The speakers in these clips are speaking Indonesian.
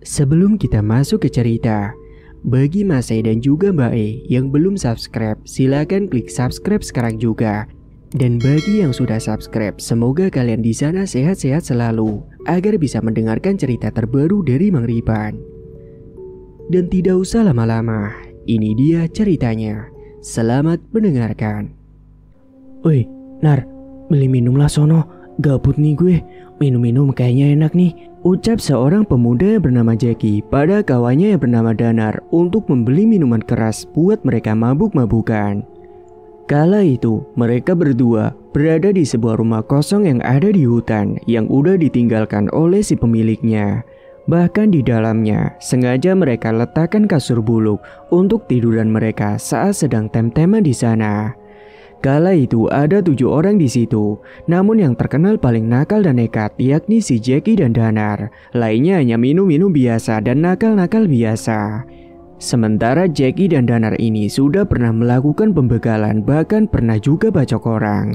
Sebelum kita masuk ke cerita, bagi Mas E dan juga Mbak E yang belum subscribe, silakan klik subscribe sekarang juga. Dan bagi yang sudah subscribe, semoga kalian di sana sehat-sehat selalu agar bisa mendengarkan cerita terbaru dari Mang Ripan. Dan tidak usah lama-lama, ini dia ceritanya. Selamat mendengarkan. Woi, Nar, beli minum lah sono. Gabut nih gue. Minum-minum kayaknya enak nih. Ucap seorang pemuda yang bernama Jackie pada kawannya yang bernama Danar untuk membeli minuman keras buat mereka mabuk-mabukan. Kala itu, mereka berdua berada di sebuah rumah kosong yang ada di hutan yang udah ditinggalkan oleh si pemiliknya. Bahkan di dalamnya, sengaja mereka letakkan kasur buluk untuk tiduran mereka saat sedang tem-teman di sana. Kala itu ada 7 orang di situ, namun yang terkenal paling nakal dan nekat yakni si Jackie dan Danar. Lainnya hanya minum-minum biasa dan nakal-nakal biasa. Sementara Jackie dan Danar ini sudah pernah melakukan pembegalan, bahkan pernah juga bacok orang.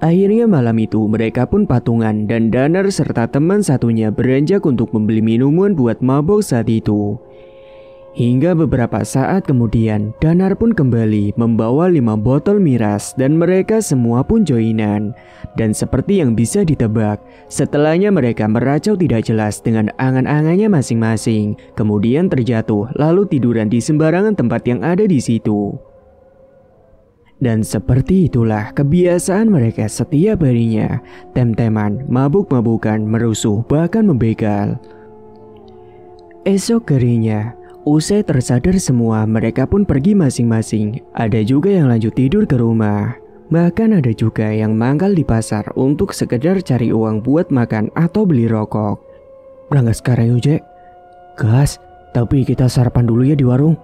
Akhirnya malam itu mereka pun patungan dan Danar serta teman satunya beranjak untuk membeli minuman buat mabok saat itu. Hingga beberapa saat kemudian, Danar pun kembali membawa 5 botol miras dan mereka semua pun joinan. Dan seperti yang bisa ditebak, setelahnya mereka meracau tidak jelas dengan angan-angannya masing-masing. Kemudian terjatuh lalu tiduran di sembarangan tempat yang ada di situ. Dan seperti itulah kebiasaan mereka setiap harinya. Tem-teman, mabuk-mabukan, merusuh, bahkan membegal. Esok harinya, usai tersadar semua, mereka pun pergi masing-masing. Ada juga yang lanjut tidur ke rumah. Bahkan ada juga yang mangkal di pasar untuk sekedar cari uang buat makan atau beli rokok. Berangkat sekarang yuk, Jack. Gas, tapi kita sarapan dulu ya di warung.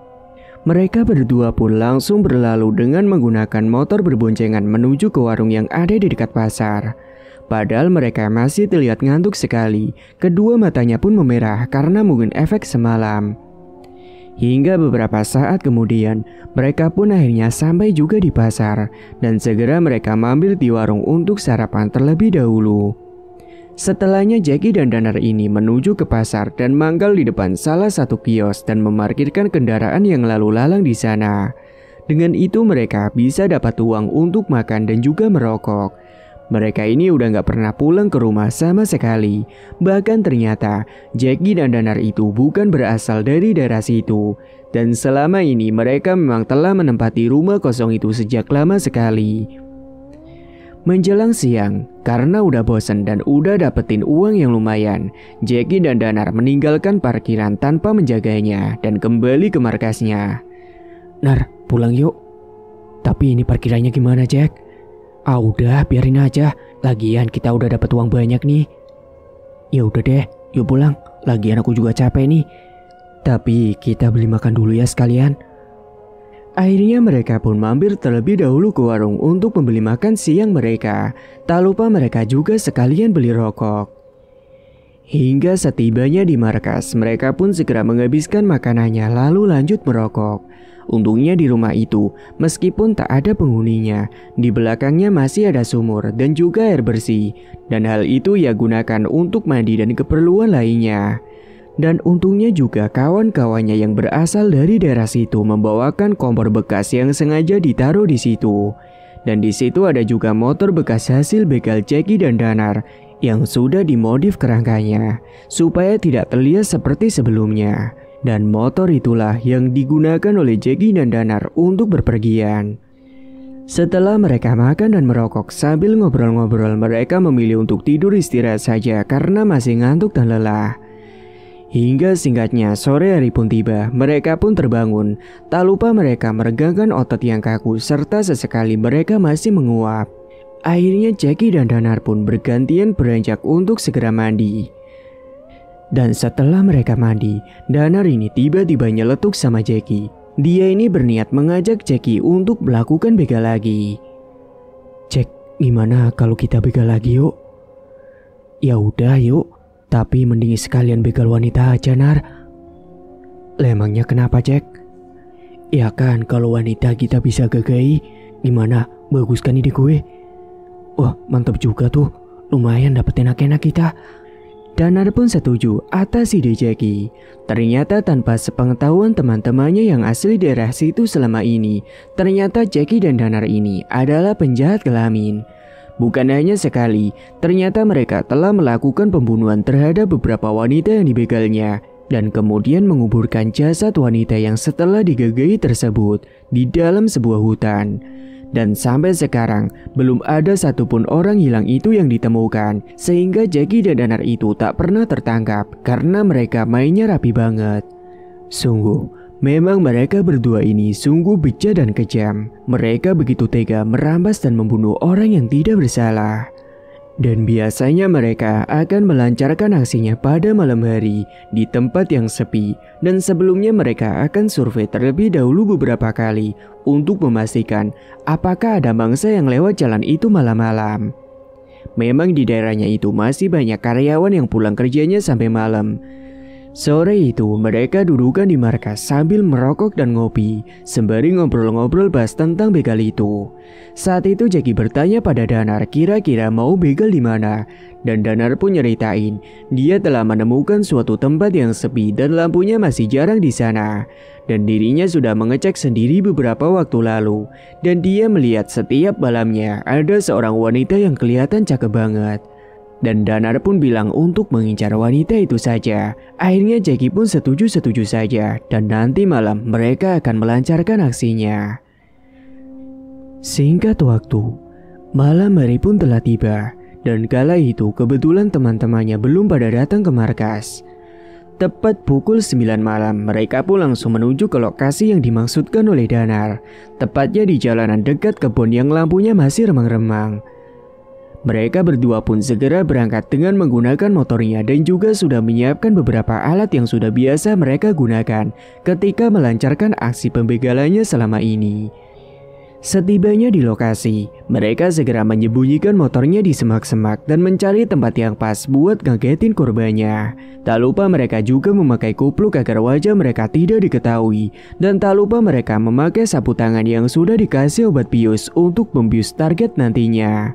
Mereka berdua pun langsung berlalu dengan menggunakan motor berboncengan menuju ke warung yang ada di dekat pasar. Padahal mereka masih terlihat ngantuk sekali. Kedua matanya pun memerah karena mungkin efek semalam. Hingga beberapa saat kemudian, mereka pun akhirnya sampai juga di pasar dan segera mereka mampir di warung untuk sarapan terlebih dahulu. Setelahnya Jackie dan Danar ini menuju ke pasar dan mangkal di depan salah satu kios dan memarkirkan kendaraan yang lalu lalang di sana. Dengan itu mereka bisa dapat uang untuk makan dan juga merokok. Mereka ini udah gak pernah pulang ke rumah sama sekali. Bahkan ternyata Jackie dan Danar itu bukan berasal dari daerah situ. Dan selama ini mereka memang telah menempati rumah kosong itu sejak lama sekali. Menjelang siang, karena udah bosan dan udah dapetin uang yang lumayan, Jackie dan Danar meninggalkan parkiran tanpa menjaganya dan kembali ke markasnya. Nar, pulang yuk. Tapi ini parkirannya gimana, Jack? Ah udah, biarin aja. Lagian kita udah dapet uang banyak nih. Ya udah deh, yuk pulang. Lagian aku juga capek nih. Tapi kita beli makan dulu ya sekalian. Akhirnya mereka pun mampir terlebih dahulu ke warung untuk membeli makan siang mereka. Tak lupa mereka juga sekalian beli rokok. Hingga setibanya di markas, mereka pun segera menghabiskan makanannya lalu lanjut merokok. Untungnya di rumah itu, meskipun tak ada penghuninya, di belakangnya masih ada sumur dan juga air bersih. Dan hal itu ia gunakan untuk mandi dan keperluan lainnya. Dan untungnya juga kawan-kawannya yang berasal dari daerah situ membawakan kompor bekas yang sengaja ditaruh di situ. Dan di situ ada juga motor bekas hasil begal Jackie dan Danar yang sudah dimodif kerangkanya supaya tidak terlihat seperti sebelumnya. Dan motor itulah yang digunakan oleh Jackie dan Danar untuk berpergian. Setelah mereka makan dan merokok sambil ngobrol-ngobrol, mereka memilih untuk tidur istirahat saja karena masih ngantuk dan lelah. Hingga singkatnya sore hari pun tiba, mereka pun terbangun. Tak lupa mereka meregangkan otot yang kaku serta sesekali mereka masih menguap. Akhirnya Jackie dan Danar pun bergantian beranjak untuk segera mandi. Dan setelah mereka mandi, Danar ini tiba-tiba nyeletuk sama Jackie. Dia ini berniat mengajak Jackie untuk melakukan begal lagi. Jack, gimana kalau kita begal lagi yuk? Ya udah yuk. Tapi mending sekalian begal wanita aja, Nar. Emangnya kenapa, Jack? Ya kan kalau wanita kita bisa gagai. Gimana? Bagus kan ide gue? Wah, mantap juga tuh. Lumayan dapet enak-enak kita. Danar pun setuju atas ide Jackie. Ternyata tanpa sepengetahuan teman-temannya yang asli daerah situ selama ini, ternyata Jackie dan Danar ini adalah penjahat kelamin. Bukan hanya sekali, ternyata mereka telah melakukan pembunuhan terhadap beberapa wanita yang dibegalnya dan kemudian menguburkan jasad wanita yang setelah digagahi tersebut di dalam sebuah hutan. Dan sampai sekarang belum ada satupun orang hilang itu yang ditemukan, sehingga Jackie dan Danar itu tak pernah tertangkap karena mereka mainnya rapi banget. Sungguh, memang mereka berdua ini sungguh bejat dan kejam. Mereka begitu tega merampas dan membunuh orang yang tidak bersalah. Dan biasanya mereka akan melancarkan aksinya pada malam hari di tempat yang sepi, dan sebelumnya mereka akan survei terlebih dahulu beberapa kali untuk memastikan apakah ada mangsa yang lewat jalan itu malam-malam. Memang di daerahnya itu masih banyak karyawan yang pulang kerjanya sampai malam. Sore itu mereka dudukan di markas sambil merokok dan ngopi, sembari ngobrol-ngobrol bahas tentang begal itu. Saat itu Jackie bertanya pada Danar kira-kira mau begal di mana, dan Danar pun nyeritain dia telah menemukan suatu tempat yang sepi dan lampunya masih jarang di sana, dan dirinya sudah mengecek sendiri beberapa waktu lalu, dan dia melihat setiap malamnya ada seorang wanita yang kelihatan cakep banget. Dan Danar pun bilang untuk mengincar wanita itu saja. Akhirnya Jackie pun setuju-setuju saja, dan nanti malam mereka akan melancarkan aksinya. Singkat waktu, malam hari pun telah tiba, dan kala itu kebetulan teman-temannya belum pada datang ke markas. Tepat pukul 9 malam, mereka pun langsung menuju ke lokasi yang dimaksudkan oleh Danar, tepatnya di jalanan dekat kebun yang lampunya masih remang-remang. Mereka berdua pun segera berangkat dengan menggunakan motornya dan juga sudah menyiapkan beberapa alat yang sudah biasa mereka gunakan ketika melancarkan aksi pembegalannya selama ini. Setibanya di lokasi, mereka segera menyembunyikan motornya di semak-semak dan mencari tempat yang pas buat ngagetin korbannya. Tak lupa mereka juga memakai kupluk agar wajah mereka tidak diketahui, dan tak lupa mereka memakai sapu tangan yang sudah dikasih obat bius untuk membius target nantinya.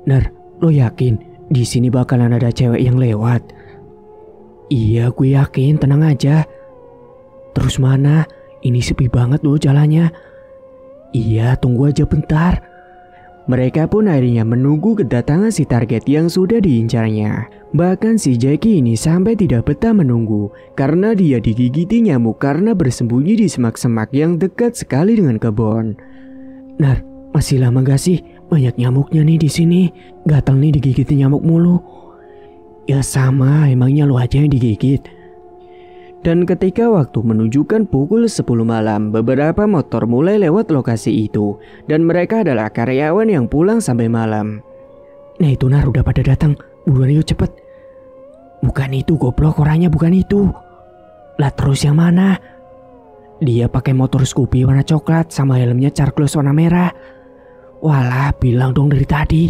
Nar, lo yakin di sini bakalan ada cewek yang lewat? Iya, gue yakin, tenang aja. Terus mana? Ini sepi banget loh jalannya. Iya, tunggu aja bentar. Mereka pun akhirnya menunggu kedatangan si target yang sudah diincarnya. Bahkan si Jackie ini sampai tidak betah menunggu karena dia digigiti nyamuk karena bersembunyi di semak-semak yang dekat sekali dengan kebun. Nar, masih lama gak sih? Banyak nyamuknya nih di sini. Gatal nih digigit nyamuk mulu. Ya sama, emangnya lu aja yang digigit. Dan ketika waktu menunjukkan pukul 10 malam, beberapa motor mulai lewat lokasi itu, dan mereka adalah karyawan yang pulang sampai malam. Nah itu Nar, udah pada datang. Buruan yuk cepet. Bukan itu goblok, orangnya bukan itu. Lah terus yang mana? Dia pakai motor Scoopy warna coklat sama helmnya Charglos warna merah. Walah, bilang dong dari tadi.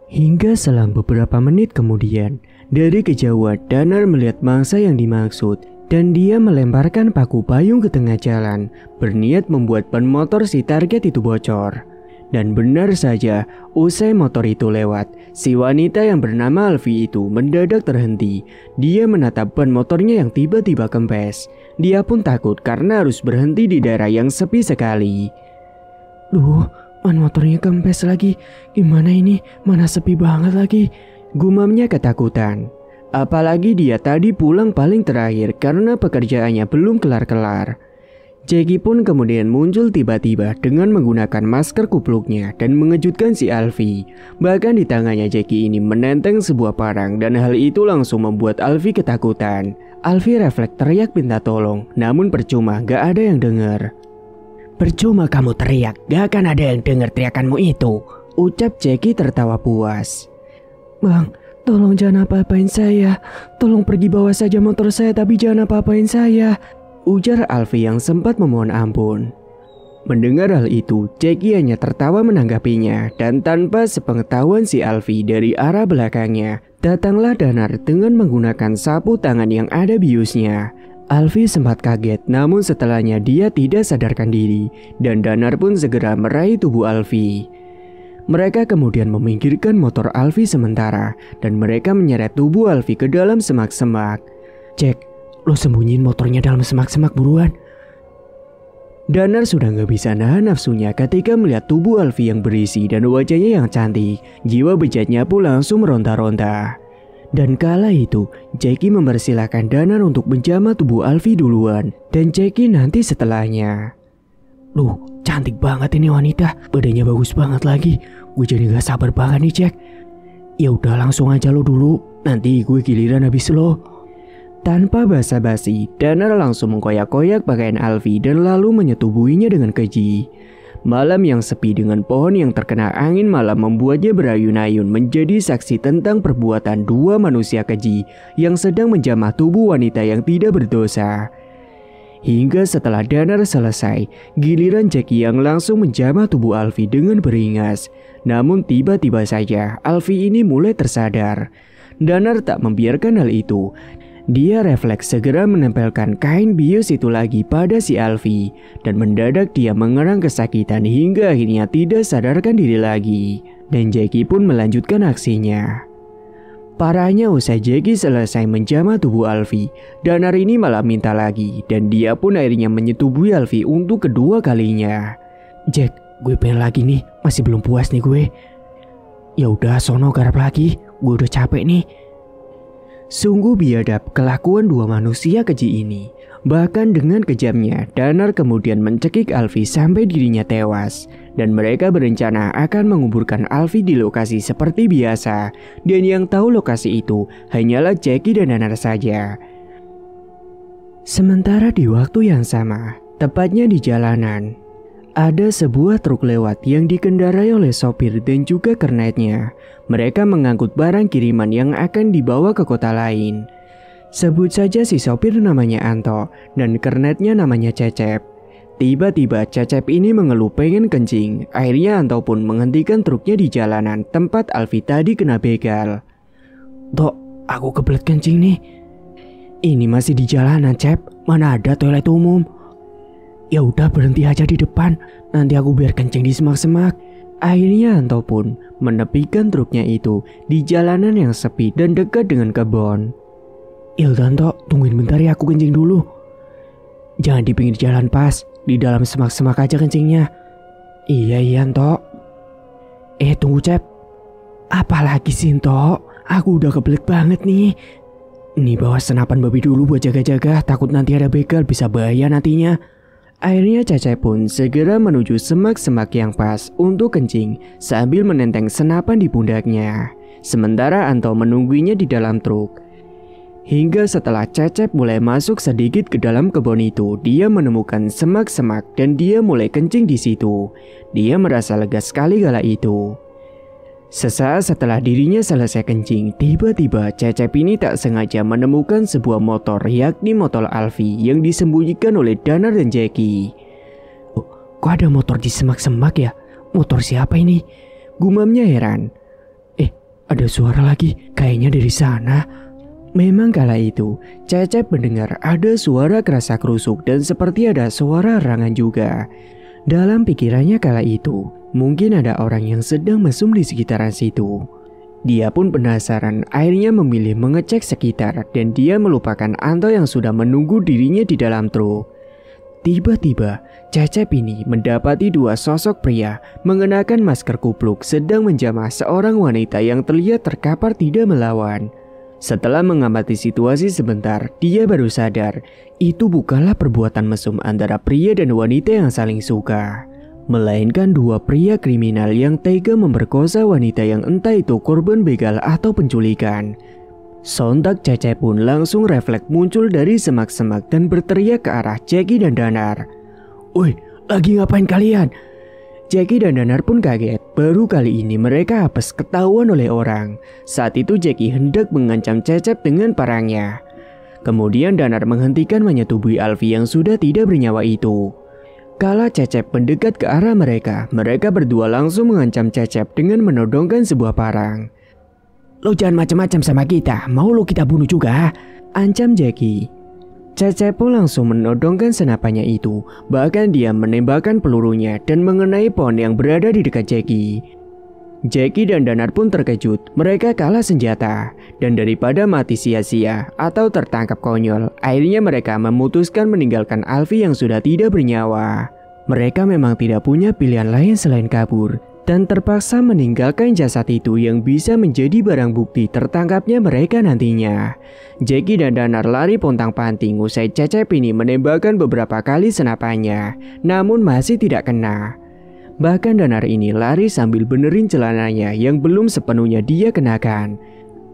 Hingga selang beberapa menit kemudian, dari kejauhan Danar melihat mangsa yang dimaksud, dan dia melemparkan paku payung ke tengah jalan, berniat membuat ban motor si target itu bocor. Dan benar saja, usai motor itu lewat, si wanita yang bernama Alfi itu mendadak terhenti. Dia menatap ban motornya yang tiba-tiba kempes. Dia pun takut karena harus berhenti di daerah yang sepi sekali. Duh, ban motornya kempes lagi. Gimana ini? Mana sepi banget lagi. Gumamnya ketakutan. Apalagi dia tadi pulang paling terakhir karena pekerjaannya belum kelar-kelar. Jackie pun kemudian muncul tiba-tiba dengan menggunakan masker kupluknya dan mengejutkan si Alfi. Bahkan di tangannya Jackie ini menenteng sebuah parang, dan hal itu langsung membuat Alfi ketakutan. Alfi refleks teriak minta tolong, namun percuma, gak ada yang dengar. Percuma kamu teriak, gak akan ada yang dengar teriakanmu itu, ucap Jackie tertawa puas. Bang, tolong jangan apa-apain saya. Tolong pergi bawa saja motor saya, tapi jangan apa-apain saya, ujar Alfi yang sempat memohon ampun. Mendengar hal itu, Jackie hanya tertawa menanggapinya, dan tanpa sepengetahuan si Alfi dari arah belakangnya, datanglah Danar dengan menggunakan sapu tangan yang ada biusnya. Alfi sempat kaget, namun setelahnya dia tidak sadarkan diri, dan Danar pun segera meraih tubuh Alfi. Mereka kemudian meminggirkan motor Alfi sementara dan mereka menyeret tubuh Alfi ke dalam semak-semak. Jack, lo sembunyiin motornya dalam semak-semak buruan. Danar sudah gak bisa nahan nafsunya ketika melihat tubuh Alfi yang berisi dan wajahnya yang cantik. Jiwa bejatnya pun langsung meronta-ronta. Dan kala itu, Jackie mempersilahkan Danar untuk menjamah tubuh Alfi duluan dan Jackie nanti setelahnya. Loh, cantik banget ini wanita, badannya bagus banget lagi. Gue jadi gak sabar banget nih, Jack. Ya udah langsung aja lo dulu, nanti gue giliran habis lo. Tanpa basa-basi, Danar langsung mengkoyak-koyak pakaian Alfi dan lalu menyetubuhinya dengan keji. Malam yang sepi dengan pohon yang terkena angin malam membuatnya berayun-ayun menjadi saksi tentang perbuatan dua manusia keji yang sedang menjamah tubuh wanita yang tidak berdosa. Hingga setelah Danar selesai, giliran Jackie yang langsung menjamah tubuh Alfi dengan beringas. Namun tiba-tiba saja Alfi ini mulai tersadar. Danar tak membiarkan hal itu. Dia refleks segera menempelkan kain bius itu lagi pada si Alfi. Dan mendadak dia mengerang kesakitan hingga akhirnya tidak sadarkan diri lagi. Dan Jackie pun melanjutkan aksinya. Parahnya usai Jackie selesai menjamah tubuh Alfi, Danar ini malah minta lagi dan dia pun akhirnya menyetubuhi Alfi untuk kedua kalinya. Jack, gue pengen lagi nih, masih belum puas nih gue. Ya udah sono garap lagi, gue udah capek nih. Sungguh biadab kelakuan dua manusia keji ini. Bahkan dengan kejamnya, Danar kemudian mencekik Alfi sampai dirinya tewas. Dan mereka berencana akan menguburkan Alfi di lokasi seperti biasa. Dan yang tahu lokasi itu hanyalah Jackie dan Danar saja. Sementara di waktu yang sama, tepatnya di jalanan, ada sebuah truk lewat yang dikendarai oleh sopir dan juga kernetnya. Mereka mengangkut barang kiriman yang akan dibawa ke kota lain. Sebut saja si sopir namanya Anto dan kernetnya namanya Cecep. Tiba-tiba Cecep ini mengeluh pengen kencing. Akhirnya Anto pun menghentikan truknya di jalanan tempat Alfi tadi kena begal. Tok, aku kebelet kencing nih. Ini masih di jalanan, Cep. Mana ada toilet umum? Ya udah berhenti aja di depan, nanti aku biar kencing di semak-semak. Akhirnya Anto pun menepikan truknya itu di jalanan yang sepi dan dekat dengan kebun. Ildan Tok, tungguin bentar ya, aku kencing dulu. Jangan di pinggir jalan pas, di dalam semak-semak aja kencingnya. Iya Tok. Tunggu Cep. Apalagi sih Tok, aku udah kebelet banget nih. Nih bawa senapan babi dulu buat jaga-jaga, takut nanti ada begal bisa bahaya nantinya. Akhirnya Cecep pun segera menuju semak-semak yang pas untuk kencing sambil menenteng senapan di pundaknya. Sementara Anto menungguinya di dalam truk. Hingga setelah Cecep mulai masuk sedikit ke dalam kebun itu, dia menemukan semak-semak dan dia mulai kencing di situ. Dia merasa lega sekali kala itu. Sesaat setelah dirinya selesai kencing, tiba-tiba Cecep ini tak sengaja menemukan sebuah motor, yakni motor Alfi yang disembunyikan oleh Danar dan Jackie. Oh, kok ada motor di semak-semak ya? Motor siapa ini? Gumamnya heran. Ada suara lagi, kayaknya dari sana. Memang kala itu, Cecep mendengar ada suara kerasak-kerusuk dan seperti ada suara erangan juga. Dalam pikirannya kala itu, mungkin ada orang yang sedang mesum di sekitaran situ. Dia pun penasaran, akhirnya memilih mengecek sekitar dan dia melupakan Anto yang sudah menunggu dirinya di dalam truk. Tiba-tiba, Cecep ini mendapati dua sosok pria mengenakan masker kupluk sedang menjamah seorang wanita yang terlihat terkapar tidak melawan. Setelah mengamati situasi sebentar, dia baru sadar itu bukanlah perbuatan mesum antara pria dan wanita yang saling suka, melainkan dua pria kriminal yang tega memperkosa wanita yang entah itu korban begal atau penculikan. Sontak Cecep pun langsung refleks muncul dari semak-semak dan berteriak ke arah Jackie dan Danar. "Woi, lagi ngapain kalian?" Jackie dan Danar pun kaget, baru kali ini mereka apes ketahuan oleh orang. Saat itu Jackie hendak mengancam Cecep dengan parangnya. Kemudian Danar menghentikan menyetubuhi Alfi yang sudah tidak bernyawa itu. Kala Cecep mendekat ke arah mereka berdua langsung mengancam Cecep dengan menodongkan sebuah parang. "Lo jangan macam-macam sama kita, mau lo kita bunuh juga?" ancam Jackie. Cecep pun langsung menodongkan senapannya itu, bahkan dia menembakkan pelurunya dan mengenai pohon yang berada di dekat Jackie. Jackie dan Danar pun terkejut, mereka kalah senjata. Dan daripada mati sia-sia atau tertangkap konyol, akhirnya mereka memutuskan meninggalkan Alfie yang sudah tidak bernyawa. Mereka memang tidak punya pilihan lain selain kabur, dan terpaksa meninggalkan jasad itu yang bisa menjadi barang bukti tertangkapnya mereka nantinya. Jackie dan Danar lari pontang-panting usai Cecep ini menembakkan beberapa kali senapannya, namun masih tidak kena. Bahkan Danar ini lari sambil benerin celananya yang belum sepenuhnya dia kenakan.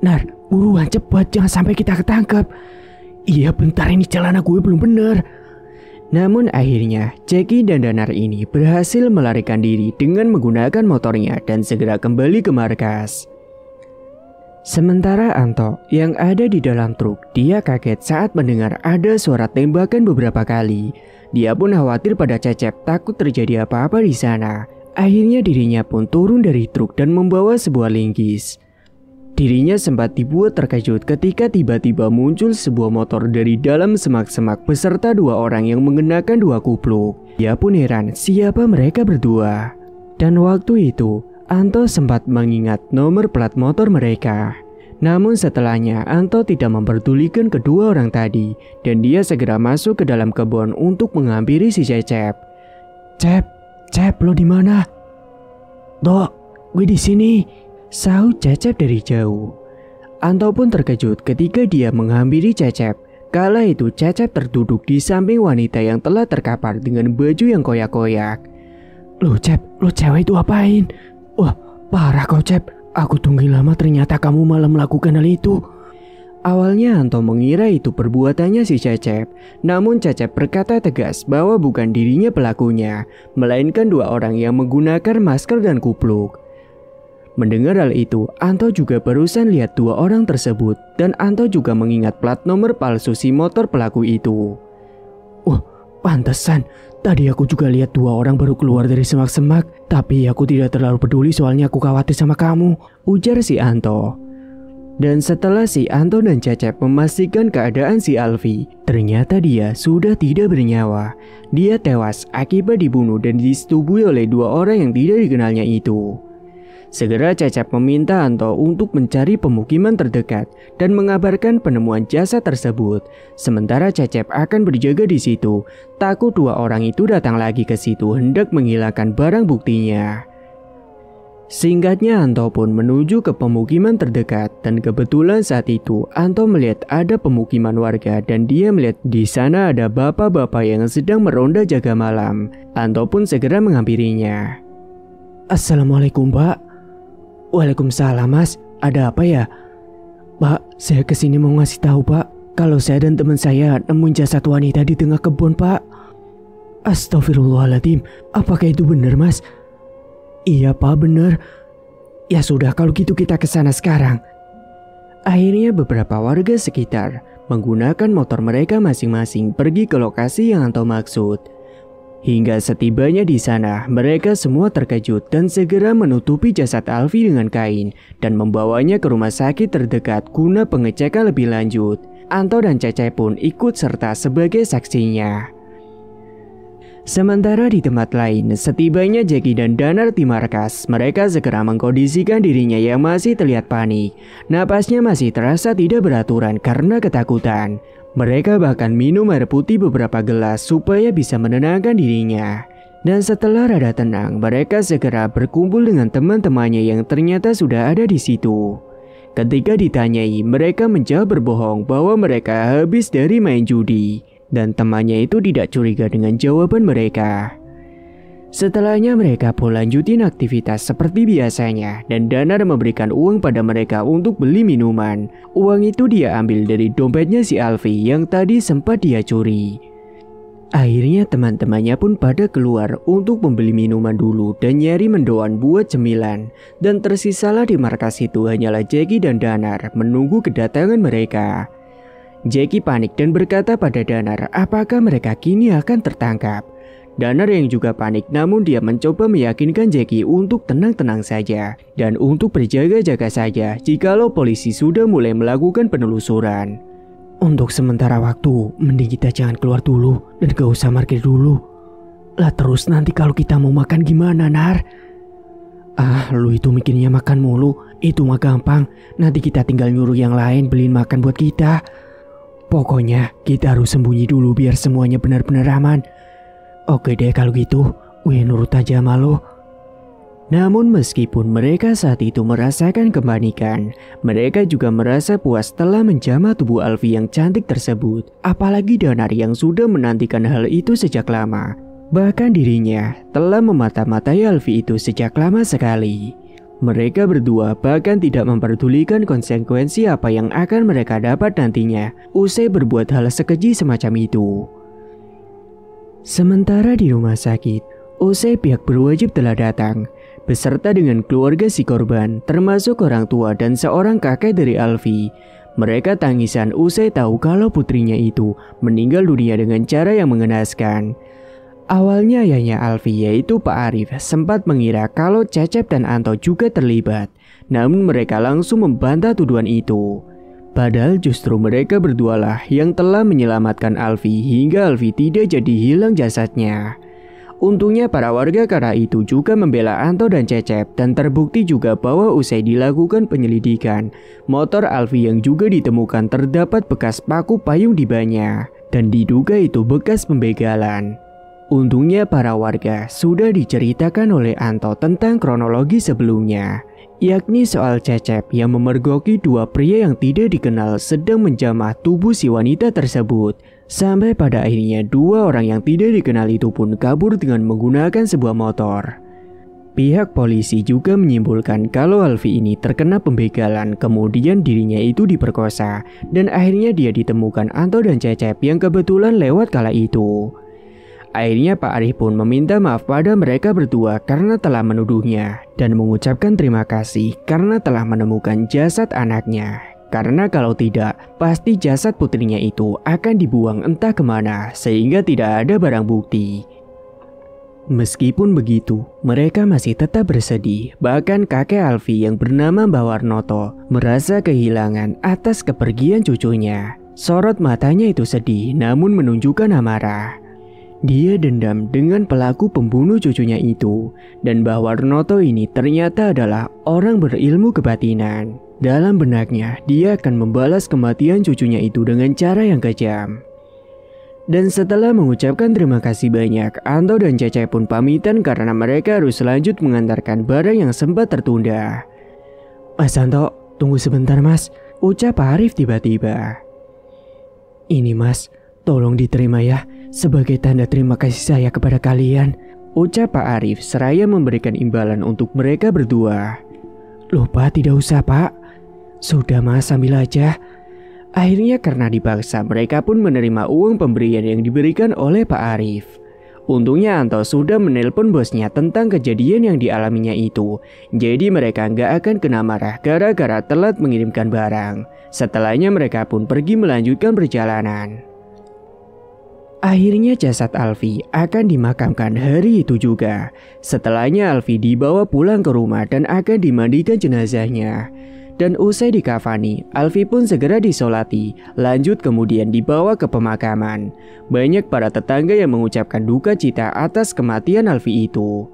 Nar, buruan cepat, jangan sampai kita ketangkep. Iya, bentar, ini celana gue belum bener. Namun akhirnya Jackie dan Danar ini berhasil melarikan diri dengan menggunakan motornya dan segera kembali ke markas. Sementara Anto yang ada di dalam truk, dia kaget saat mendengar ada suara tembakan beberapa kali. Dia pun khawatir pada Cecep, takut terjadi apa-apa di sana. Akhirnya dirinya pun turun dari truk dan membawa sebuah linggis. Dirinya sempat dibuat terkejut ketika tiba-tiba muncul sebuah motor dari dalam semak-semak beserta 2 orang yang mengenakan 2 kupluk. Dia pun heran siapa mereka berdua. Dan waktu itu, Anto sempat mengingat nomor plat motor mereka. Namun setelahnya Anto tidak memperdulikan kedua orang tadi dan dia segera masuk ke dalam kebun untuk menghampiri si Cecep. Cep, lo di mana? Dok, gue di sini. Sahut Cecep dari jauh. Anto pun terkejut ketika dia menghampiri Cecep. Kala itu Cecep terduduk di samping wanita yang telah terkapar dengan baju yang koyak-koyak. Lo Cep, lo cewek itu apain? Wah, parah kau Cep. Aku tungguin lama ternyata kamu malah melakukan hal itu. Awalnya Anto mengira itu perbuatannya si Cecep. Namun Cecep berkata tegas bahwa bukan dirinya pelakunya, melainkan 2 orang yang menggunakan masker dan kupluk. Mendengar hal itu, Anto juga barusan lihat 2 orang tersebut. Dan Anto juga mengingat plat nomor palsu si motor pelaku itu. Pantesan, tadi aku juga lihat 2 orang baru keluar dari semak-semak. Tapi aku tidak terlalu peduli soalnya aku khawatir sama kamu, ujar si Anto. Dan setelah si Anto dan Cecep memastikan keadaan si Alfie, ternyata dia sudah tidak bernyawa. Dia tewas akibat dibunuh dan disetubui oleh 2 orang yang tidak dikenalnya itu. Segera Cecep meminta Anto untuk mencari pemukiman terdekat dan mengabarkan penemuan jasad tersebut. Sementara Cecep akan berjaga di situ, takut 2 orang itu datang lagi ke situ hendak menghilangkan barang buktinya. Singkatnya Anto pun menuju ke pemukiman terdekat dan kebetulan saat itu Anto melihat ada pemukiman warga dan dia melihat di sana ada bapak-bapak yang sedang meronda jaga malam. Anto pun segera menghampirinya. Assalamualaikum Pak. Waalaikumsalam Mas, ada apa ya? Pak, saya kesini mau ngasih tahu Pak, kalau saya dan teman saya nemuin jasad wanita di tengah kebun Pak. Astagfirullahaladzim, apakah itu benar Mas? Iya Pak, benar. Ya sudah, kalau gitu kita ke sana sekarang. Akhirnya beberapa warga sekitar menggunakan motor mereka masing-masing pergi ke lokasi yang Anto maksud. Hingga setibanya di sana, mereka semua terkejut dan segera menutupi jasad Alfie dengan kain dan membawanya ke rumah sakit terdekat guna pengecekan lebih lanjut. Anto dan Cecep pun ikut serta sebagai saksinya. Sementara di tempat lain, setibanya Jackie dan Danar di markas, mereka segera mengkondisikan dirinya yang masih terlihat panik. Napasnya masih terasa tidak beraturan karena ketakutan. Mereka bahkan minum air putih beberapa gelas supaya bisa menenangkan dirinya. Dan setelah rada tenang, mereka segera berkumpul dengan teman-temannya yang ternyata sudah ada di situ. Ketika ditanyai, mereka menjawab berbohong bahwa mereka habis dari main judi. Dan temannya itu tidak curiga dengan jawaban mereka. Setelahnya mereka pun lanjutin aktivitas seperti biasanya dan Danar memberikan uang pada mereka untuk beli minuman. Uang itu dia ambil dari dompetnya si Alfie yang tadi sempat dia curi. Akhirnya teman-temannya pun pada keluar untuk membeli minuman dulu dan nyari mendoan buat cemilan. Dan tersisalah di markas itu hanyalah Jackie dan Danar menunggu kedatangan mereka. Jackie panik dan berkata pada Danar apakah mereka kini akan tertangkap. Danar yang juga panik namun dia mencoba meyakinkan Jackie untuk tenang-tenang saja dan untuk berjaga-jaga saja jikalau polisi sudah mulai melakukan penelusuran. Untuk sementara waktu, mending kita jangan keluar dulu dan gak usah parkir dulu. Lah terus nanti kalau kita mau makan gimana, Nar? Ah, lu itu mikirnya makan mulu. Itu mah gampang. Nanti kita tinggal nyuruh yang lain beliin makan buat kita. Pokoknya kita harus sembunyi dulu biar semuanya benar-benar aman. Oke deh kalau gitu, gue nurut aja sama lo. Namun meskipun mereka saat itu merasakan kepanikan, mereka juga merasa puas setelah menjamah tubuh Alfie yang cantik tersebut. Apalagi Danar yang sudah menantikan hal itu sejak lama. Bahkan dirinya telah memata-matai Alfie itu sejak lama sekali. Mereka berdua bahkan tidak memperdulikan konsekuensi apa yang akan mereka dapat nantinya usai berbuat hal sekeji semacam itu. Sementara di rumah sakit, usai pihak berwajib telah datang, beserta dengan keluarga si korban, termasuk orang tua dan seorang kakek dari Alfie. Mereka tangisan usai tahu kalau putrinya itu meninggal dunia dengan cara yang mengenaskan. Awalnya ayahnya Alfie yaitu Pak Arif sempat mengira kalau Cecep dan Anto juga terlibat. Namun mereka langsung membantah tuduhan itu. Padahal justru mereka berdualah yang telah menyelamatkan Alfie hingga Alfie tidak jadi hilang jasadnya. Untungnya para warga kala itu juga membela Anto dan Cecep dan terbukti juga bahwa usai dilakukan penyelidikan, motor Alfie yang juga ditemukan terdapat bekas paku payung di bannya dan diduga itu bekas pembegalan. Untungnya para warga sudah diceritakan oleh Anto tentang kronologi sebelumnya, yakni soal Cecep yang memergoki dua pria yang tidak dikenal sedang menjamah tubuh si wanita tersebut. Sampai pada akhirnya dua orang yang tidak dikenal itu pun kabur dengan menggunakan sebuah motor. Pihak polisi juga menyimpulkan kalau Alfie ini terkena pembegalan, kemudian dirinya itu diperkosa, dan akhirnya dia ditemukan Anto dan Cecep yang kebetulan lewat kala itu. Akhirnya Pak Arif pun meminta maaf pada mereka berdua karena telah menuduhnya dan mengucapkan terima kasih karena telah menemukan jasad anaknya. Karena kalau tidak, pasti jasad putrinya itu akan dibuang entah kemana sehingga tidak ada barang bukti. Meskipun begitu, mereka masih tetap bersedih. Bahkan kakek Alfie yang bernama Mbah Warnoto merasa kehilangan atas kepergian cucunya. Sorot matanya itu sedih namun menunjukkan amarah. Dia dendam dengan pelaku pembunuh cucunya itu, dan Mbah Warnoto ini ternyata adalah orang berilmu kebatinan. Dalam benaknya, dia akan membalas kematian cucunya itu dengan cara yang kejam. Dan setelah mengucapkan terima kasih banyak, Anto dan Cecep pun pamitan karena mereka harus lanjut mengantarkan barang yang sempat tertunda. Mas Anto, tunggu sebentar mas, ucap Pak Arif tiba-tiba. Ini mas, tolong diterima ya, sebagai tanda terima kasih saya kepada kalian, ucap Pak Arif seraya memberikan imbalan untuk mereka berdua. Loh Pak, tidak usah Pak. Sudah mas, ambil aja. Akhirnya karena dipaksa mereka pun menerima uang pemberian yang diberikan oleh Pak Arif. Untungnya Anto sudah menelpon bosnya tentang kejadian yang dialaminya itu. Jadi mereka nggak akan kena marah gara-gara telat mengirimkan barang. Setelahnya mereka pun pergi melanjutkan perjalanan. Akhirnya jasad Alfie akan dimakamkan hari itu juga. Setelahnya Alfie dibawa pulang ke rumah dan akan dimandikan jenazahnya. Dan usai dikafani, Alfie pun segera disolati, lanjut kemudian dibawa ke pemakaman. Banyak para tetangga yang mengucapkan duka cita atas kematian Alfie itu.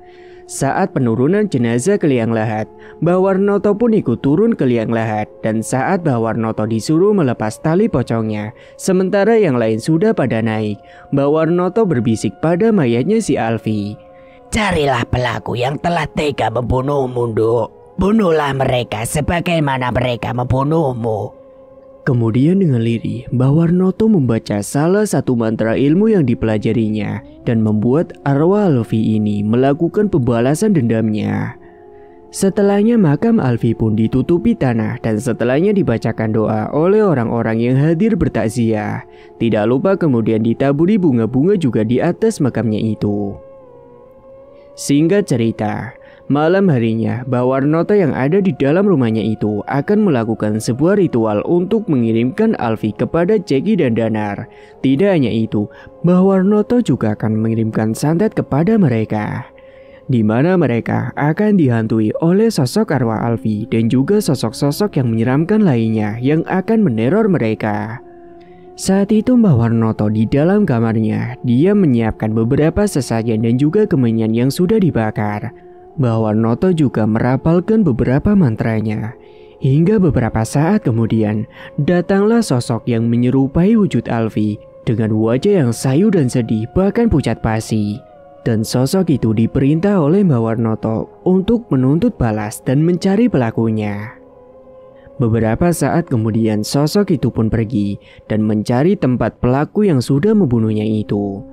Saat penurunan jenazah ke liang lahat, Mbah Warnoto pun ikut turun ke liang lahat. Dan saat Mbah Warnoto disuruh melepas tali pocongnya, sementara yang lain sudah pada naik, Mbah Warnoto berbisik pada mayatnya si Alfie. Carilah pelaku yang telah tega membunuhmu, Nduk. Bunuhlah mereka sebagaimana mereka membunuhmu. Kemudian dengan lirih, Mbah Warnoto membaca salah satu mantra ilmu yang dipelajarinya dan membuat arwah Alfie ini melakukan pembalasan dendamnya. Setelahnya makam Alfie pun ditutupi tanah dan setelahnya dibacakan doa oleh orang-orang yang hadir bertakziah. Tidak lupa kemudian ditaburi bunga-bunga juga di atas makamnya itu. Singkat cerita, malam harinya, Mbah Warnoto yang ada di dalam rumahnya itu akan melakukan sebuah ritual untuk mengirimkan Alfie kepada Jeki dan Danar. Tidak hanya itu, Mbah Warnoto juga akan mengirimkan santet kepada mereka, di mana mereka akan dihantui oleh sosok arwah Alfie dan juga sosok-sosok yang menyeramkan lainnya yang akan meneror mereka. Saat itu Mbah Warnoto di dalam kamarnya, dia menyiapkan beberapa sesajen dan juga kemenyan yang sudah dibakar. Bawarnoto juga merapalkan beberapa mantranya. Hingga beberapa saat kemudian, datanglah sosok yang menyerupai wujud Alfi dengan wajah yang sayu dan sedih bahkan pucat pasi. Dan sosok itu diperintah oleh Bawarnoto untuk menuntut balas dan mencari pelakunya. Beberapa saat kemudian sosok itu pun pergi dan mencari tempat pelaku yang sudah membunuhnya itu.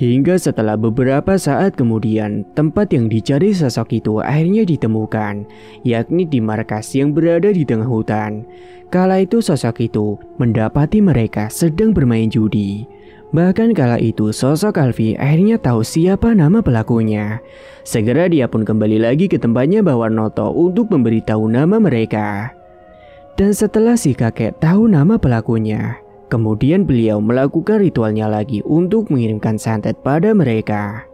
Hingga setelah beberapa saat kemudian, tempat yang dicari sosok itu akhirnya ditemukan, yakni di markas yang berada di tengah hutan. Kala itu sosok itu mendapati mereka sedang bermain judi. Bahkan kala itu sosok Alfi akhirnya tahu siapa nama pelakunya. Segera dia pun kembali lagi ke tempatnya Bawarnoto untuk memberitahu nama mereka. Dan setelah si kakek tahu nama pelakunya, kemudian beliau melakukan ritualnya lagi untuk mengirimkan santet pada mereka.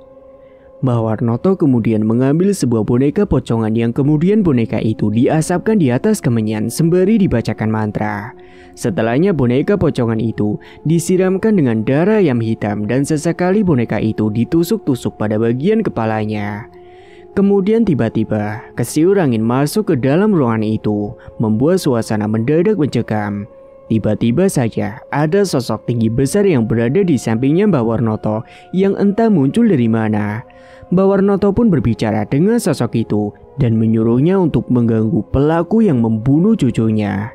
Bawarnoto kemudian mengambil sebuah boneka pocongan yang kemudian boneka itu diasapkan di atas kemenyan sembari dibacakan mantra. Setelahnya boneka pocongan itu disiramkan dengan darah ayam hitam dan sesekali boneka itu ditusuk-tusuk pada bagian kepalanya. Kemudian tiba-tiba kesiur angin masuk ke dalam ruangan itu, membuat suasana mendadak mencekam. Tiba-tiba saja ada sosok tinggi besar yang berada di sampingnya Bawarnoto yang entah muncul dari mana. Bawarnoto pun berbicara dengan sosok itu dan menyuruhnya untuk mengganggu pelaku yang membunuh cucunya.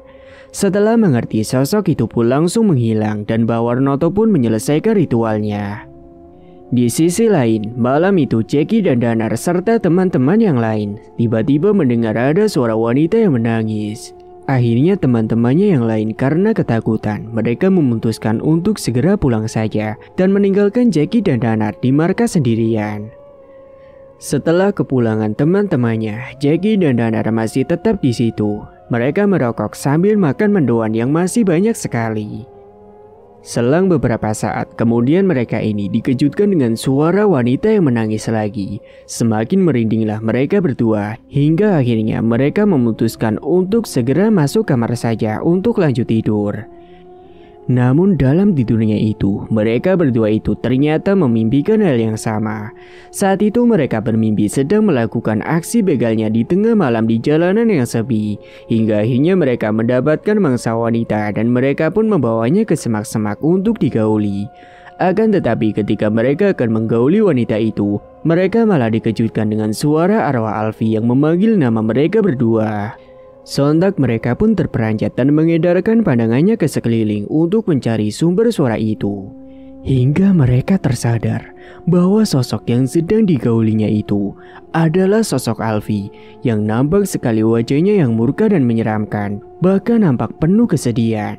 Setelah mengerti, sosok itu pun langsung menghilang dan Bawarnoto pun menyelesaikan ritualnya. Di sisi lain, malam itu Jackie dan Danar serta teman-teman yang lain tiba-tiba mendengar ada suara wanita yang menangis. Akhirnya teman-temannya yang lain karena ketakutan, mereka memutuskan untuk segera pulang saja dan meninggalkan Jackie dan Danar di markas sendirian. Setelah kepulangan teman-temannya, Jackie dan Danar masih tetap di situ. Mereka merokok sambil makan mendoan yang masih banyak sekali. Selang beberapa saat, kemudian mereka ini dikejutkan dengan suara wanita yang menangis lagi. Semakin merindinglah mereka berdua, hingga akhirnya mereka memutuskan untuk segera masuk kamar saja untuk lanjut tidur. Namun dalam tidurnya itu, mereka berdua itu ternyata memimpikan hal yang sama. Saat itu mereka bermimpi sedang melakukan aksi begalnya di tengah malam di jalanan yang sepi. Hingga akhirnya mereka mendapatkan mangsa wanita dan mereka pun membawanya ke semak-semak untuk digauli. Akan tetapi ketika mereka akan menggauli wanita itu, mereka malah dikejutkan dengan suara arwah Alfi yang memanggil nama mereka berdua. Sontak mereka pun terperanjat dan mengedarkan pandangannya ke sekeliling untuk mencari sumber suara itu. Hingga mereka tersadar bahwa sosok yang sedang digaulinya itu adalah sosok Alfi yang nampak sekali wajahnya yang murka dan menyeramkan, bahkan nampak penuh kesedihan.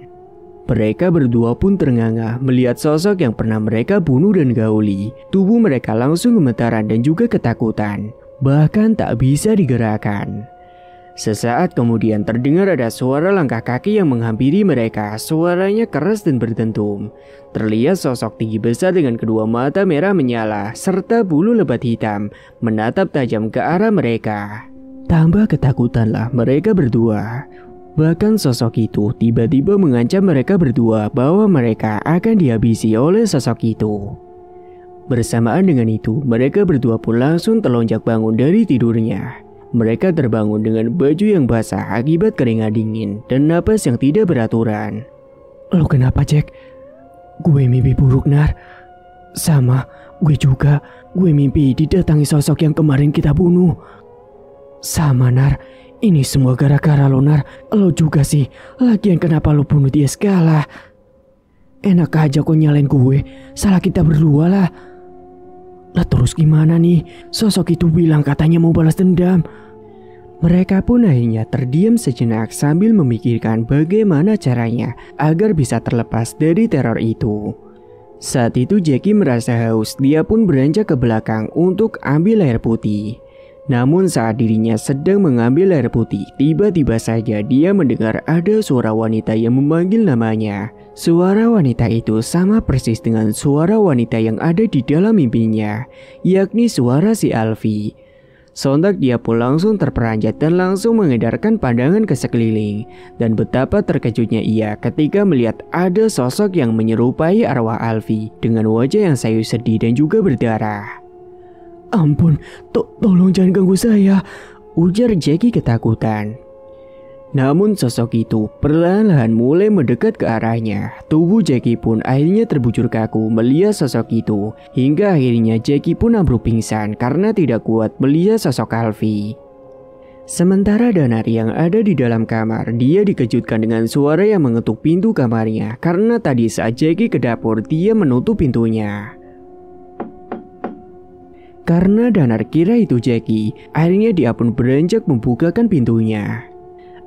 Mereka berdua pun ternganga melihat sosok yang pernah mereka bunuh dan gauli. Tubuh mereka langsung gemetaran dan juga ketakutan, bahkan tak bisa digerakkan. Sesaat kemudian terdengar ada suara langkah kaki yang menghampiri mereka. Suaranya keras dan berdentum. Terlihat sosok tinggi besar dengan kedua mata merah menyala serta bulu lebat hitam menatap tajam ke arah mereka. Tambah ketakutanlah mereka berdua. Bahkan sosok itu tiba-tiba mengancam mereka berdua bahwa mereka akan dihabisi oleh sosok itu. Bersamaan dengan itu, mereka berdua pun langsung terlonjak bangun dari tidurnya. Mereka terbangun dengan baju yang basah akibat keringat dingin dan napas yang tidak beraturan. Lo kenapa, Jack? Gue mimpi buruk, Nar. Sama, gue juga. Gue mimpi didatangi sosok yang kemarin kita bunuh. Sama, Nar. Ini semua gara-gara lo, Nar. Lo juga sih. Lagian kenapa lo bunuh dia segala? Enak aja kok nyalain gue. Salah kita berdua lah. Lah terus gimana nih? Sosok itu bilang katanya mau balas dendam. Mereka pun akhirnya terdiam sejenak sambil memikirkan bagaimana caranya agar bisa terlepas dari teror itu. Saat itu Jackie merasa haus, dia pun beranjak ke belakang untuk ambil air putih. Namun saat dirinya sedang mengambil air putih, tiba-tiba saja dia mendengar ada suara wanita yang memanggil namanya. Suara wanita itu sama persis dengan suara wanita yang ada di dalam mimpinya, yakni suara si Alfi. Sontak dia pun langsung terperanjat dan langsung mengedarkan pandangan ke sekeliling. Dan betapa terkejutnya ia ketika melihat ada sosok yang menyerupai arwah Alfi dengan wajah yang sayu sedih dan juga berdarah. Ampun, tolong jangan ganggu saya, ujar Jackie ketakutan. Namun sosok itu perlahan-lahan mulai mendekat ke arahnya. Tubuh Jackie pun akhirnya terbujur kaku melihat sosok itu. Hingga akhirnya Jackie pun ambruk pingsan karena tidak kuat melihat sosok Alfie. Sementara Danar yang ada di dalam kamar, dia dikejutkan dengan suara yang mengetuk pintu kamarnya. Karena tadi saat Jackie ke dapur, dia menutup pintunya. Karena Danar kira itu Jackie, akhirnya dia pun beranjak membukakan pintunya.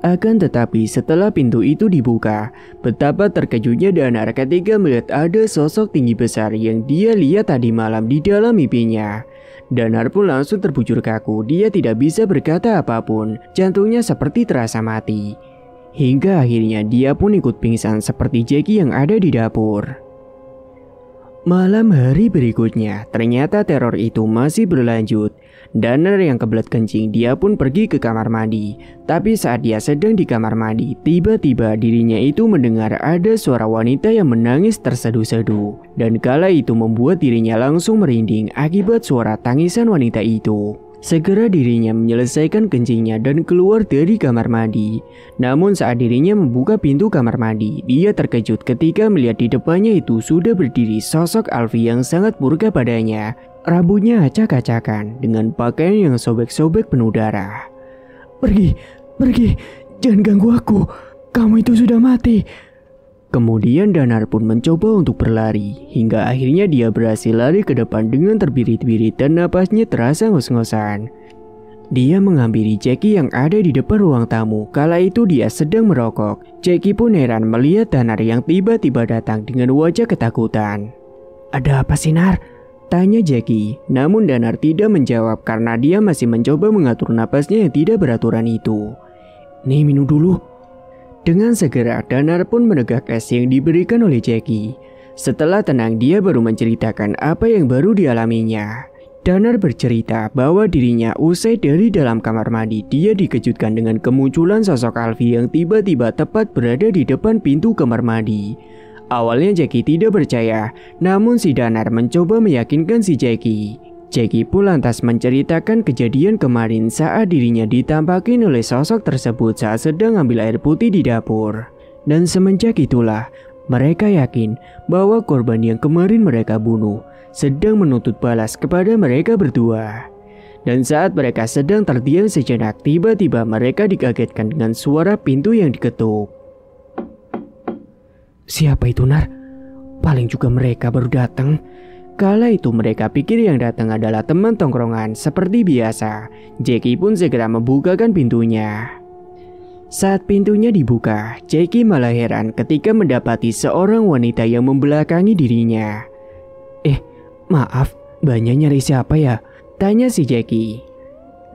Akan tetapi setelah pintu itu dibuka, betapa terkejutnya Danar ketika melihat ada sosok tinggi besar yang dia lihat tadi malam di dalam mimpinya. Danar pun langsung terbujur kaku, dia tidak bisa berkata apapun, jantungnya seperti terasa mati. Hingga akhirnya dia pun ikut pingsan seperti Jackie yang ada di dapur. Malam hari berikutnya, ternyata teror itu masih berlanjut. Danar yang kebelet kencing, dia pun pergi ke kamar mandi. Tapi saat dia sedang di kamar mandi, tiba-tiba dirinya itu mendengar ada suara wanita yang menangis terseduh-seduh. Dan kala itu membuat dirinya langsung merinding akibat suara tangisan wanita itu. Segera dirinya menyelesaikan kencingnya dan keluar dari kamar mandi. Namun saat dirinya membuka pintu kamar mandi, dia terkejut ketika melihat di depannya itu sudah berdiri sosok Alfie yang sangat murka padanya. Rambutnya acak-acakan dengan pakaian yang sobek-sobek penuh darah. Pergi, jangan ganggu aku, kamu itu sudah mati. Kemudian Danar pun mencoba untuk berlari, hingga akhirnya dia berhasil lari ke depan dengan terbirit-birit dan napasnya terasa ngos-ngosan. Dia menghampiri Jackie yang ada di depan ruang tamu, kala itu dia sedang merokok. Jackie pun heran melihat Danar yang tiba-tiba datang dengan wajah ketakutan. Ada apa sih, Nar? Tanya Jackie, namun Danar tidak menjawab karena dia masih mencoba mengatur napasnya yang tidak beraturan itu. Nih, minum dulu. Dengan segera Danar pun menegak es yang diberikan oleh Jackie. Setelah tenang dia baru menceritakan apa yang baru dialaminya. Danar bercerita bahwa dirinya usai dari dalam kamar mandi, dia dikejutkan dengan kemunculan sosok Alfie yang tiba-tiba tepat berada di depan pintu kamar mandi. Awalnya Jackie tidak percaya, namun si Danar mencoba meyakinkan si Jackie. Jackie pun lantas menceritakan kejadian kemarin saat dirinya ditampakin oleh sosok tersebut saat sedang ambil air putih di dapur. Dan semenjak itulah, mereka yakin bahwa korban yang kemarin mereka bunuh sedang menuntut balas kepada mereka berdua. Dan saat mereka sedang terdiam sejenak, tiba-tiba mereka dikagetkan dengan suara pintu yang diketuk. Siapa itu, Nar? Paling juga mereka baru datang. Kala itu mereka pikir yang datang adalah teman tongkrongan seperti biasa. Jackie pun segera membukakan pintunya. Saat pintunya dibuka, Jackie malah heran ketika mendapati seorang wanita yang membelakangi dirinya. Maaf, Mbaknya nyari siapa ya? Tanya si Jackie.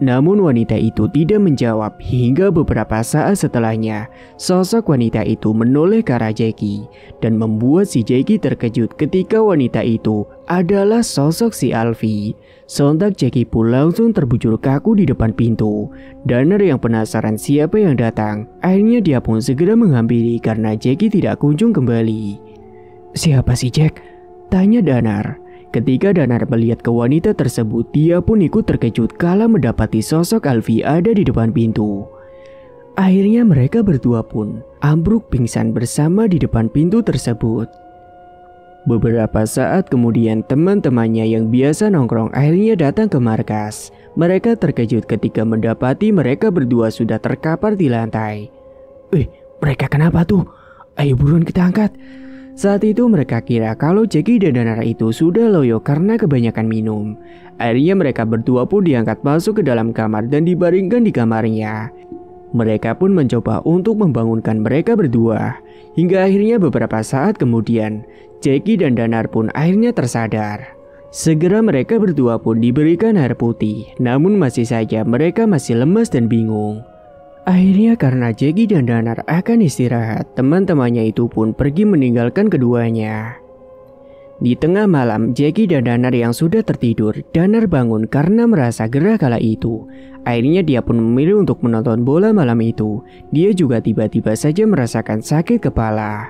Namun wanita itu tidak menjawab hingga beberapa saat setelahnya, sosok wanita itu menoleh ke arah Jackie dan membuat si Jackie terkejut ketika wanita itu adalah sosok si Alfie. Sontak Jackie pun langsung terbujur kaku di depan pintu. Danar yang penasaran siapa yang datang, akhirnya dia pun segera menghampiri karena Jackie tidak kunjung kembali. Siapa sih Jack? Tanya Danar. Ketika Danar melihat ke wanita tersebut, dia pun ikut terkejut kala mendapati sosok Alfie ada di depan pintu. Akhirnya mereka berdua pun ambruk pingsan bersama di depan pintu tersebut. Beberapa saat kemudian teman-temannya yang biasa nongkrong akhirnya datang ke markas. Mereka terkejut ketika mendapati mereka berdua sudah terkapar di lantai. Mereka kenapa tuh? Ayo buruan kita angkat. Saat itu mereka kira kalau Jackie dan Danar itu sudah loyo karena kebanyakan minum. Akhirnya mereka berdua pun diangkat masuk ke dalam kamar dan dibaringkan di kamarnya. Mereka pun mencoba untuk membangunkan mereka berdua. Hingga akhirnya beberapa saat kemudian, Jackie dan Danar pun akhirnya tersadar. Segera mereka berdua pun diberikan air putih, namun masih saja mereka masih lemas dan bingung. Akhirnya karena Jackie dan Danar akan istirahat, teman-temannya itu pun pergi meninggalkan keduanya. Di tengah malam, Jackie dan Danar yang sudah tertidur, Danar bangun karena merasa gerah kala itu. Akhirnya dia pun memilih untuk menonton bola malam itu. Dia juga tiba-tiba saja merasakan sakit kepala.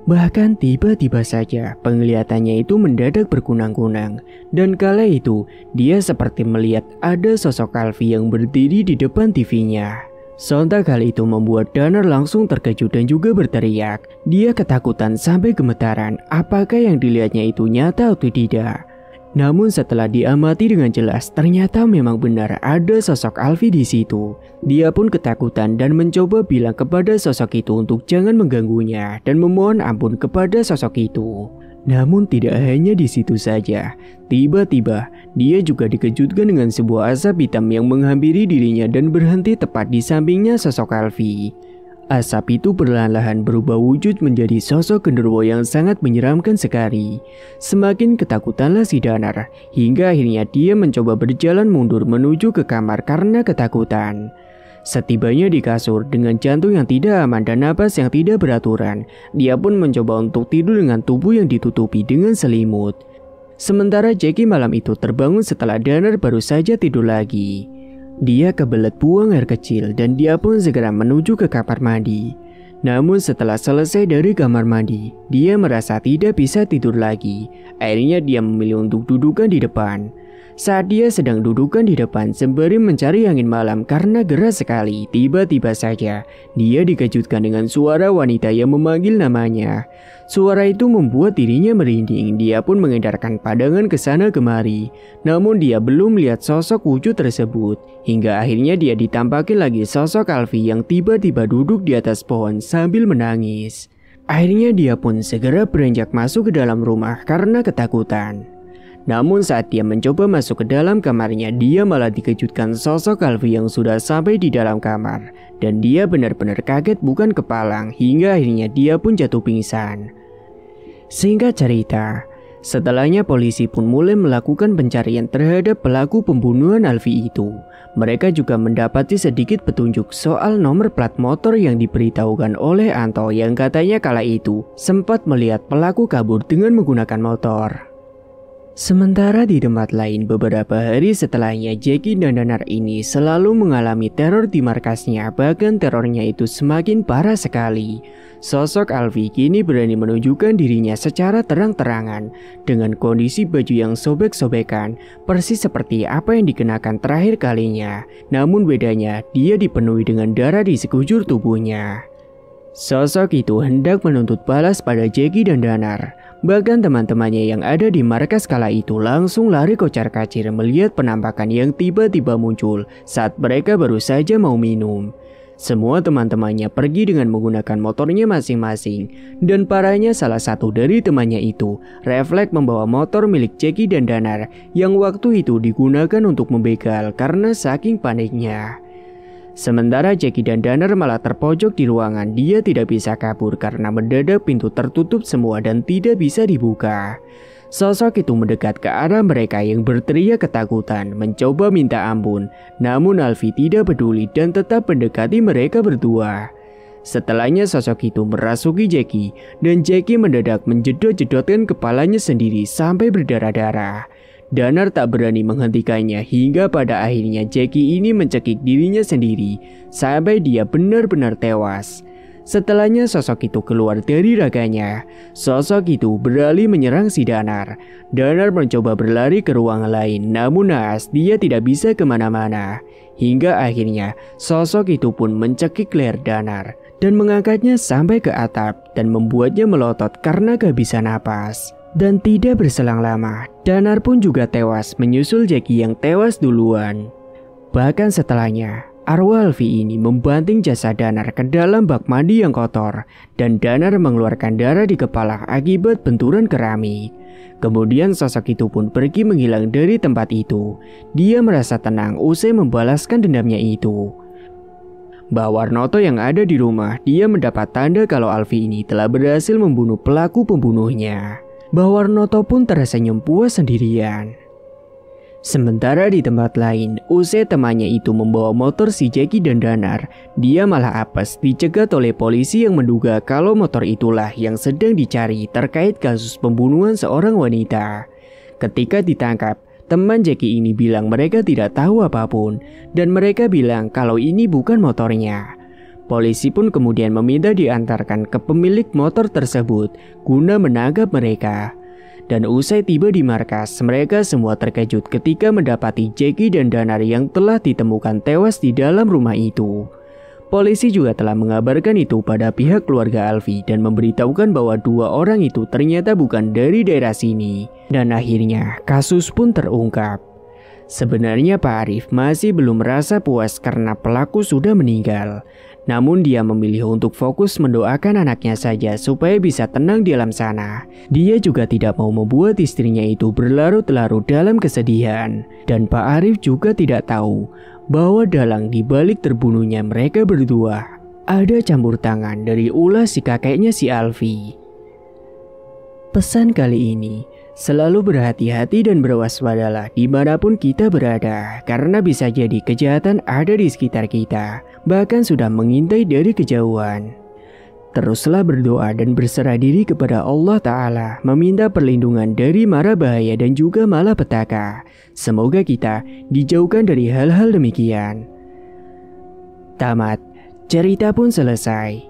Bahkan tiba-tiba saja penglihatannya itu mendadak berkunang-kunang, dan kala itu dia seperti melihat ada sosok Alfie yang berdiri di depan TV-nya. Sontak hal itu membuat Danar langsung terkejut dan juga berteriak. Dia ketakutan sampai gemetaran apakah yang dilihatnya itu nyata atau tidak. Namun setelah diamati dengan jelas ternyata memang benar ada sosok Alfie di situ. Dia pun ketakutan dan mencoba bilang kepada sosok itu untuk jangan mengganggunya dan memohon ampun kepada sosok itu. Namun tidak hanya di situ saja. Tiba-tiba dia juga dikejutkan dengan sebuah asap hitam yang menghampiri dirinya dan berhenti tepat di sampingnya sosok Alfie. Asap itu perlahan-lahan berubah wujud menjadi sosok genderuwo yang sangat menyeramkan sekali. Semakin ketakutanlah si Danar, hingga akhirnya dia mencoba berjalan mundur menuju ke kamar karena ketakutan. Setibanya di kasur dengan jantung yang tidak aman dan napas yang tidak beraturan, dia pun mencoba untuk tidur dengan tubuh yang ditutupi dengan selimut. Sementara Jackie malam itu terbangun setelah Danar baru saja tidur lagi. Dia kebelet buang air kecil dan dia pun segera menuju ke kamar mandi. Namun setelah selesai dari kamar mandi, dia merasa tidak bisa tidur lagi. Akhirnya dia memilih untuk dudukan di depan. Saat dia sedang dudukan di depan sembari mencari angin malam karena gerah sekali, tiba-tiba saja dia dikejutkan dengan suara wanita yang memanggil namanya. Suara itu membuat dirinya merinding. Dia pun mengedarkan pandangan ke sana kemari. Namun dia belum melihat sosok wujud tersebut. Hingga akhirnya dia ditampaki lagi sosok Alfie yang tiba-tiba duduk di atas pohon sambil menangis. Akhirnya dia pun segera beranjak masuk ke dalam rumah karena ketakutan. Namun saat dia mencoba masuk ke dalam kamarnya, dia malah dikejutkan sosok Alfie yang sudah sampai di dalam kamar. Dan dia benar-benar kaget bukan kepalang, hingga akhirnya dia pun jatuh pingsan. Singkat cerita, setelahnya polisi pun mulai melakukan pencarian terhadap pelaku pembunuhan Alfie itu. Mereka juga mendapati sedikit petunjuk soal nomor plat motor yang diberitahukan oleh Anto yang katanya kala itu sempat melihat pelaku kabur dengan menggunakan motor. Sementara di tempat lain beberapa hari setelahnya, Jackie dan Danar ini selalu mengalami teror di markasnya, bahkan terornya itu semakin parah sekali. Sosok Alfie kini berani menunjukkan dirinya secara terang-terangan dengan kondisi baju yang sobek-sobekan, persis seperti apa yang dikenakan terakhir kalinya. Namun bedanya, dia dipenuhi dengan darah di sekujur tubuhnya. Sosok itu hendak menuntut balas pada Jackie dan Danar. Bahkan teman-temannya yang ada di markas kala itu langsung lari kocar-kacir melihat penampakan yang tiba-tiba muncul saat mereka baru saja mau minum. Semua teman-temannya pergi dengan menggunakan motornya masing-masing, dan parahnya salah satu dari temannya itu refleks membawa motor milik Jackie dan Danar yang waktu itu digunakan untuk membegal karena saking paniknya. Sementara Jackie dan Danar malah terpojok di ruangan. Dia tidak bisa kabur karena mendadak pintu tertutup semua dan tidak bisa dibuka. Sosok itu mendekat ke arah mereka yang berteriak ketakutan, mencoba minta ampun. Namun Alfie tidak peduli dan tetap mendekati mereka berdua. Setelahnya sosok itu merasuki Jackie dan Jackie mendadak menjedot-jedotkan kepalanya sendiri sampai berdarah-darah. Danar tak berani menghentikannya hingga pada akhirnya Jackie ini mencekik dirinya sendiri sampai dia benar-benar tewas. Setelahnya sosok itu keluar dari raganya. Sosok itu beralih menyerang si Danar. Danar mencoba berlari ke ruangan lain, namun naas dia tidak bisa kemana-mana. Hingga akhirnya sosok itu pun mencekik leher Danar dan mengangkatnya sampai ke atap dan membuatnya melotot karena kehabisan napas. Dan tidak berselang lama, Danar pun juga tewas menyusul Jackie yang tewas duluan. Bahkan setelahnya, arwah Alfie ini membanting jasad Danar ke dalam bak mandi yang kotor, dan Danar mengeluarkan darah di kepala akibat benturan keramik. Kemudian sosok itu pun pergi menghilang dari tempat itu. Dia merasa tenang usai membalaskan dendamnya itu. Mbak Warnoto yang ada di rumah, dia mendapat tanda kalau Alfie ini telah berhasil membunuh pelaku pembunuhnya. Mbak Warnoto pun tersenyum puas sendirian. Sementara di tempat lain, usai temannya itu membawa motor si Jackie dan Danar, dia malah apes dicegat oleh polisi yang menduga kalau motor itulah yang sedang dicari terkait kasus pembunuhan seorang wanita. Ketika ditangkap, teman Jackie ini bilang mereka tidak tahu apapun dan mereka bilang kalau ini bukan motornya. Polisi pun kemudian meminta diantarkan ke pemilik motor tersebut guna menangkap mereka. Dan usai tiba di markas, mereka semua terkejut ketika mendapati Jackie dan Danar yang telah ditemukan tewas di dalam rumah itu. Polisi juga telah mengabarkan itu pada pihak keluarga Alfi dan memberitahukan bahwa 2 orang itu ternyata bukan dari daerah sini. Dan akhirnya kasus pun terungkap. Sebenarnya Pak Arif masih belum merasa puas karena pelaku sudah meninggal. Namun dia memilih untuk fokus mendoakan anaknya saja supaya bisa tenang di alam sana. Dia juga tidak mau membuat istrinya itu berlarut-larut dalam kesedihan. Dan Pak Arif juga tidak tahu bahwa dalang di balik terbunuhnya mereka berdua ada campur tangan dari ulah si kakeknya si Alfi. Pesan kali ini, selalu berhati-hati dan berwaspadalah dimanapun kita berada, karena bisa jadi kejahatan ada di sekitar kita, bahkan sudah mengintai dari kejauhan. Teruslah berdoa dan berserah diri kepada Allah Ta'ala, meminta perlindungan dari mara bahaya dan juga malapetaka. Semoga kita dijauhkan dari hal-hal demikian. Tamat, cerita pun selesai.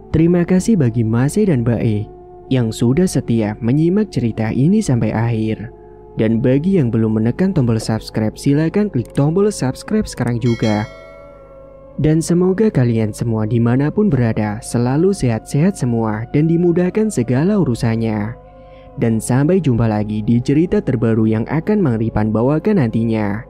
Terima kasih bagi Mase dan Bae yang sudah setia menyimak cerita ini sampai akhir. Dan bagi yang belum menekan tombol subscribe, silakan klik tombol subscribe sekarang juga. Dan semoga kalian semua dimanapun berada selalu sehat-sehat semua dan dimudahkan segala urusannya. Dan sampai jumpa lagi di cerita terbaru yang akan Mang Ripan bawakan nantinya.